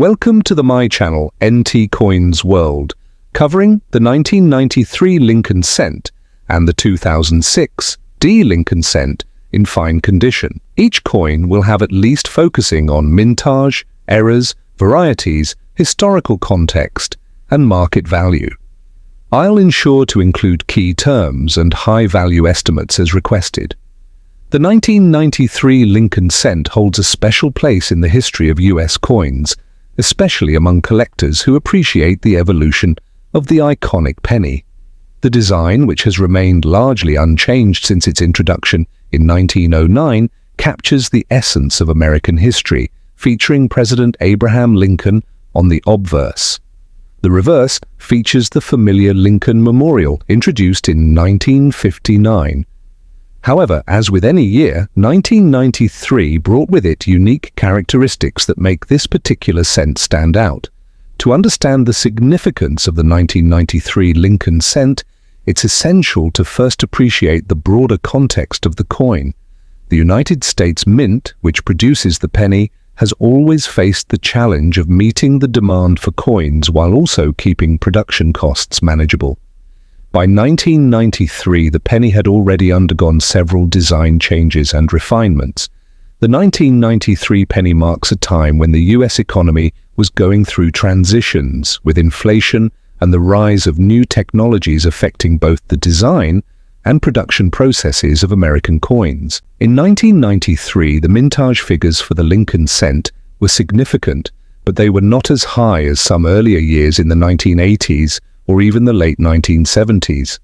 Welcome to my channel NT Coins World, covering the 1993 Lincoln cent and the 2006 D Lincoln cent in fine condition. Each coin will have at least focusing on mintage, errors, varieties, historical context, and market value. I'll ensure to include key terms and high-value estimates as requested. The 1993 Lincoln cent holds a special place in the history of US coins, especially among collectors who appreciate the evolution of the iconic penny. The design, which has remained largely unchanged since its introduction in 1909, captures the essence of American history, featuring President Abraham Lincoln on the obverse. The reverse features the familiar Lincoln Memorial, introduced in 1959. However, as with any year, 1993 brought with it unique characteristics that make this particular cent stand out. To understand the significance of the 1993 Lincoln cent, it's essential to first appreciate the broader context of the coin. The United States Mint, which produces the penny, has always faced the challenge of meeting the demand for coins while also keeping production costs manageable. By 1993, the penny had already undergone several design changes and refinements. The 1993 penny marks a time when the US economy was going through transitions, with inflation and the rise of new technologies affecting both the design and production processes of American coins. In 1993, the mintage figures for the Lincoln cent were significant, but they were not as high as some earlier years in the 1980s or even the late 1970s.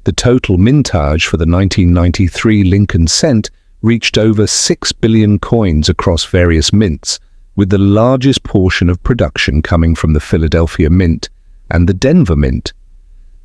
The total mintage for the 1993 Lincoln cent reached over 6 billion coins across various mints, with the largest portion of production coming from the Philadelphia Mint and the Denver Mint.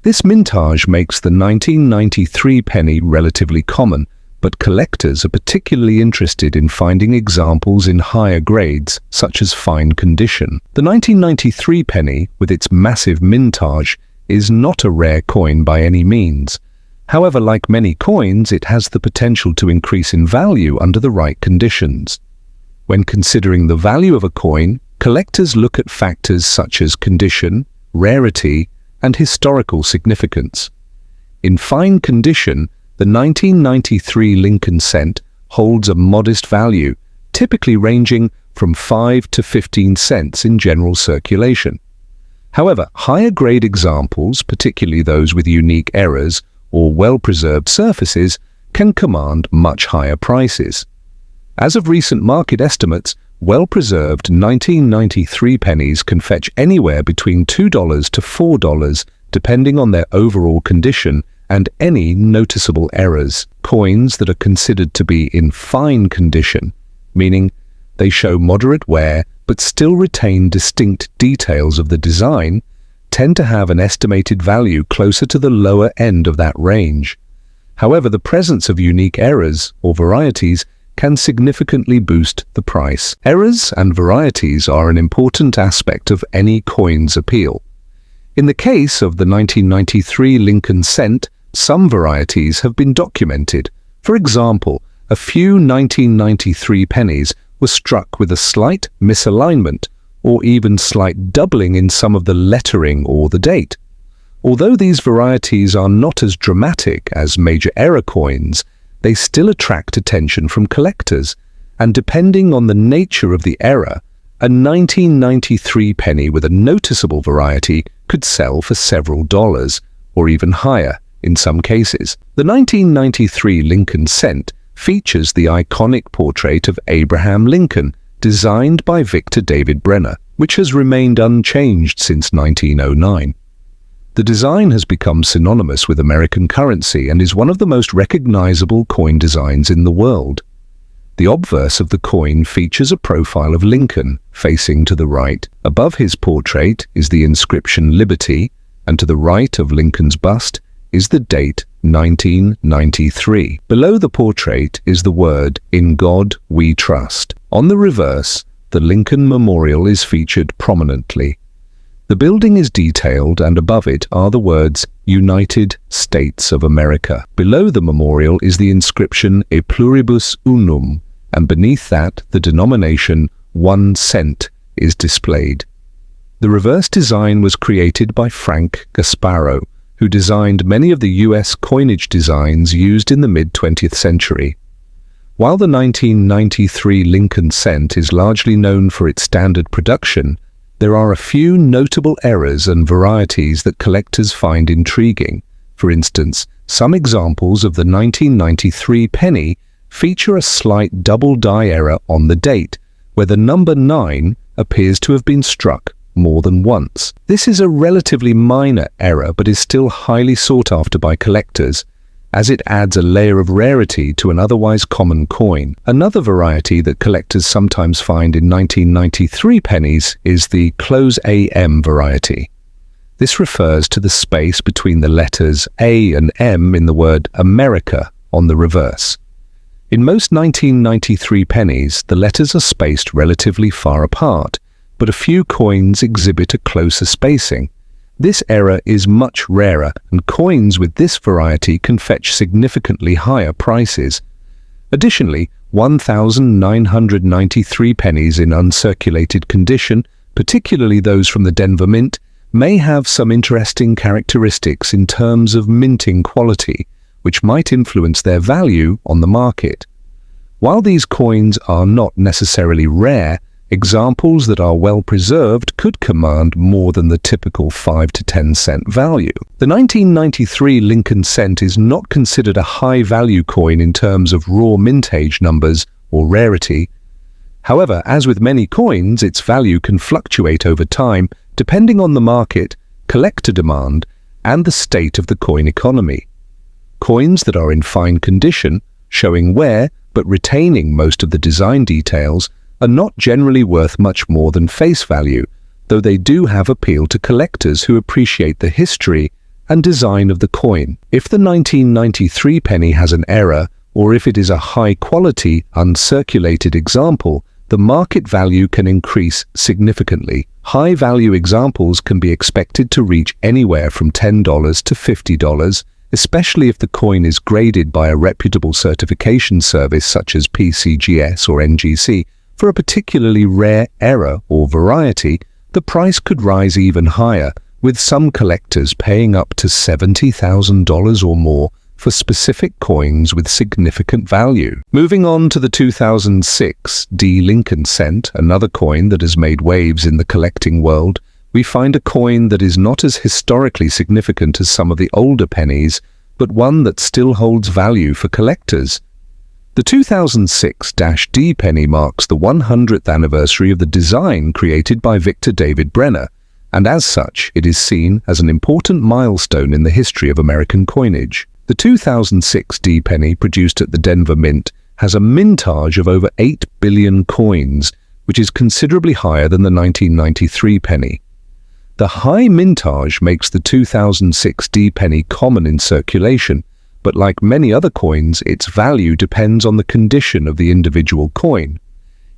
This mintage makes the 1993 penny relatively common, but collectors are particularly interested in finding examples in higher grades, such as fine condition. The 1993 penny, with its massive mintage, is not a rare coin by any means. However, like many coins, it has the potential to increase in value under the right conditions. When considering the value of a coin, collectors look at factors such as condition, rarity, and historical significance. In fine condition, the 1993 Lincoln cent holds a modest value, typically ranging from 5 to 15 cents in general circulation. However, higher-grade examples, particularly those with unique errors or well-preserved surfaces, can command much higher prices. As of recent market estimates, well-preserved 1993 pennies can fetch anywhere between $2 to $4, depending on their overall condition and any noticeable errors. Coins that are considered to be in fine condition, meaning they show moderate wear but still retain distinct details of the design, tend to have an estimated value closer to the lower end of that range. However, the presence of unique errors or varieties can significantly boost the price. Errors and varieties are an important aspect of any coin's appeal. In the case of the 1993 Lincoln cent, some varieties have been documented. For example, a few 1993 pennies were struck with a slight misalignment or even slight doubling in some of the lettering or the date. Although these varieties are not as dramatic as major error coins, they still attract attention from collectors, and depending on the nature of the error, a 1993 penny with a noticeable variety could sell for several dollars, or even higher in some cases. The 1993 Lincoln cent features the iconic portrait of Abraham Lincoln, designed by Victor David Brenner, which has remained unchanged since 1909. The design has become synonymous with American currency and is one of the most recognizable coin designs in the world. The obverse of the coin features a profile of Lincoln, facing to the right. Above his portrait is the inscription Liberty, and to the right of Lincoln's bust is the date 1993. Below the portrait is the word, "In God We Trust." On the reverse, the Lincoln Memorial is featured prominently. The building is detailed, and above it are the words United States of America. Below the memorial is the inscription E Pluribus Unum, and beneath that the denomination 1 cent is displayed. The reverse design was created by Frank Gasparro, who designed many of the US coinage designs used in the mid-20th century. While the 1993 Lincoln cent is largely known for its standard production, there are a few notable errors and varieties that collectors find intriguing. For instance, some examples of the 1993 penny feature a slight double die error on the date, where the number 9 appears to have been struck more than once. This is a relatively minor error, but is still highly sought after by collectors, as it adds a layer of rarity to an otherwise common coin. Another variety that collectors sometimes find in 1993 pennies is the close AM variety. This refers to the space between the letters A and M in the word America on the reverse. In most 1993 pennies, the letters are spaced relatively far apart, but a few coins exhibit a closer spacing. This error is much rarer, and coins with this variety can fetch significantly higher prices. Additionally, 1,993 pennies in uncirculated condition, particularly those from the Denver Mint, may have some interesting characteristics in terms of minting quality, which might influence their value on the market. While these coins are not necessarily rare, examples that are well preserved could command more than the typical 5 to 10 cent value. The 1993 Lincoln cent is not considered a high-value coin in terms of raw mintage numbers or rarity. However, as with many coins, its value can fluctuate over time depending on the market, collector demand, and the state of the coin economy. Coins that are in fine condition, showing wear but retaining most of the design details, are not generally worth much more than face value, though they do have appeal to collectors who appreciate the history and design of the coin. If the 1993 penny has an error, or if it is a high-quality, uncirculated example, the market value can increase significantly. High-value examples can be expected to reach anywhere from $10 to $50, especially if the coin is graded by a reputable certification service such as PCGS or NGC. For a particularly rare error or variety, the price could rise even higher, with some collectors paying up to $70,000 or more for specific coins with significant value. Moving on to the 2006 D Lincoln cent, another coin that has made waves in the collecting world, we find a coin that is not as historically significant as some of the older pennies, but one that still holds value for collectors. The 2006-D penny marks the 100th anniversary of the design created by Victor David Brenner, and as such, it is seen as an important milestone in the history of American coinage. The 2006-D penny produced at the Denver Mint has a mintage of over 8 billion coins, which is considerably higher than the 1993 penny. The high mintage makes the 2006-D penny common in circulation, but like many other coins, its value depends on the condition of the individual coin.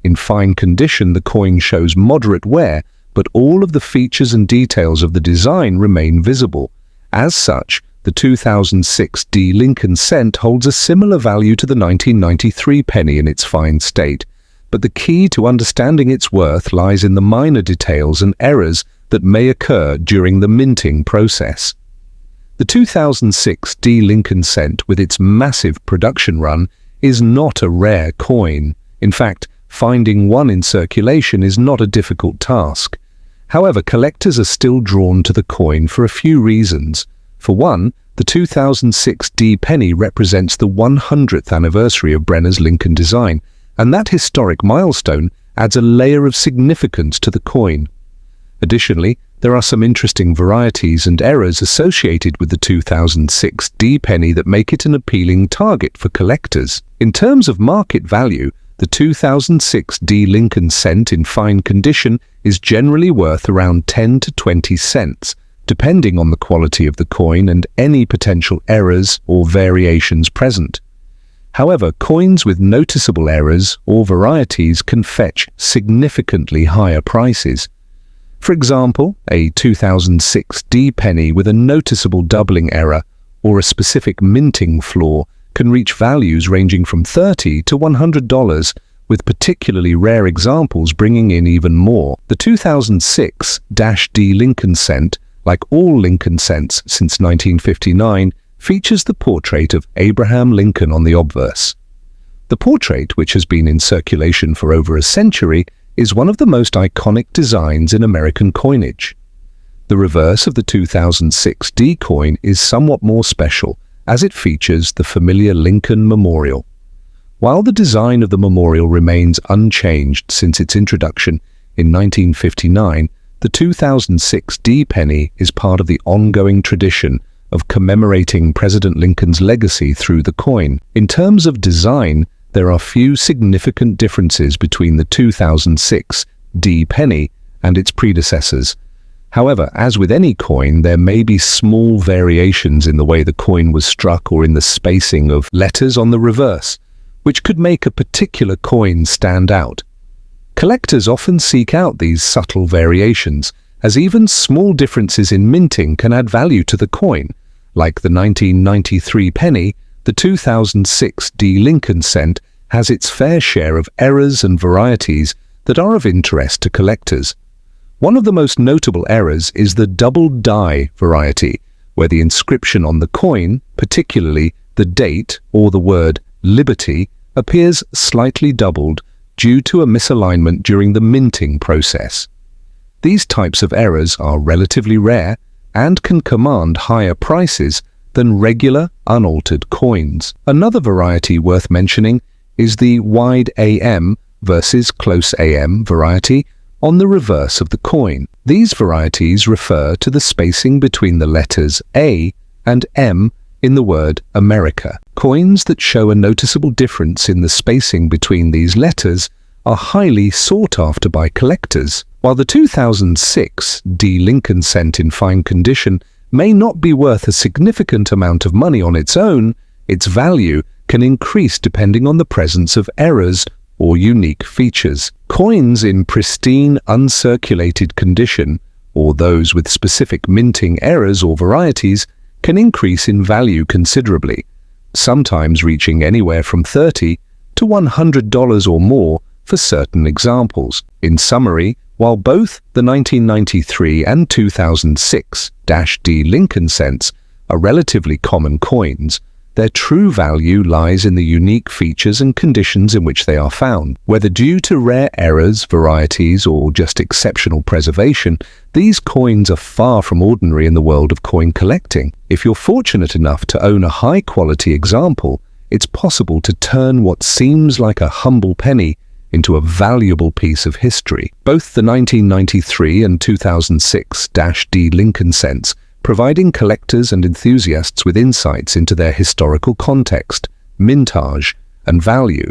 In fine condition, the coin shows moderate wear, but all of the features and details of the design remain visible. As such, the 2006 D Lincoln cent holds a similar value to the 1993 penny in its fine state, but the key to understanding its worth lies in the minor details and errors that may occur during the minting process. The 2006 D Lincoln cent, with its massive production run, is not a rare coin. In fact, finding one in circulation is not a difficult task. However, collectors are still drawn to the coin for a few reasons. For one, the 2006 D penny represents the 100th anniversary of Brenner's Lincoln design, and that historic milestone adds a layer of significance to the coin. Additionally, there are some interesting varieties and errors associated with the 2006 D penny that make it an appealing target for collectors. In terms of market value, the 2006 D Lincoln cent in fine condition is generally worth around 10 to 20 cents, depending on the quality of the coin and any potential errors or variations present. However, coins with noticeable errors or varieties can fetch significantly higher prices. For example, a 2006 D penny with a noticeable doubling error or a specific minting flaw can reach values ranging from $30 to $100, with particularly rare examples bringing in even more. The 2006-D Lincoln cent, like all Lincoln cents since 1959, features the portrait of Abraham Lincoln on the obverse. The portrait, which has been in circulation for over a century, is one of the most iconic designs in American coinage. The reverse of the 2006-D coin is somewhat more special, as it features the familiar Lincoln Memorial. While the design of the memorial remains unchanged since its introduction in 1959, the 2006-D penny is part of the ongoing tradition of commemorating President Lincoln's legacy through the coin. In terms of design, there are few significant differences between the 2006-D penny and its predecessors. However, as with any coin, there may be small variations in the way the coin was struck or in the spacing of letters on the reverse, which could make a particular coin stand out. Collectors often seek out these subtle variations, as even small differences in minting can add value to the coin. Like the 1993 penny, the 2006-D Lincoln cent has its fair share of errors and varieties that are of interest to collectors. One of the most notable errors is the double die variety, where the inscription on the coin, particularly the date or the word Liberty, appears slightly doubled due to a misalignment during the minting process. These types of errors are relatively rare and can command higher prices than regular, unaltered coins. Another variety worth mentioning is the wide AM versus close AM variety on the reverse of the coin. These varieties refer to the spacing between the letters A and M in the word America. Coins that show a noticeable difference in the spacing between these letters are highly sought after by collectors. While the 2006-D Lincoln cent in fine condition may not be worth a significant amount of money on its own, its value can increase depending on the presence of errors or unique features. Coins in pristine, uncirculated condition, or those with specific minting errors or varieties, can increase in value considerably, sometimes reaching anywhere from $30 to $100 or more for certain examples. In summary, while both the 1993 and 2006-D Lincoln cents are relatively common coins, their true value lies in the unique features and conditions in which they are found. Whether due to rare errors, varieties, or just exceptional preservation, these coins are far from ordinary in the world of coin collecting. If you're fortunate enough to own a high-quality example, it's possible to turn what seems like a humble penny into a valuable piece of history. Both the 1993 and 2006-D Lincoln cents providing collectors and enthusiasts with insights into their historical context, mintage, and value.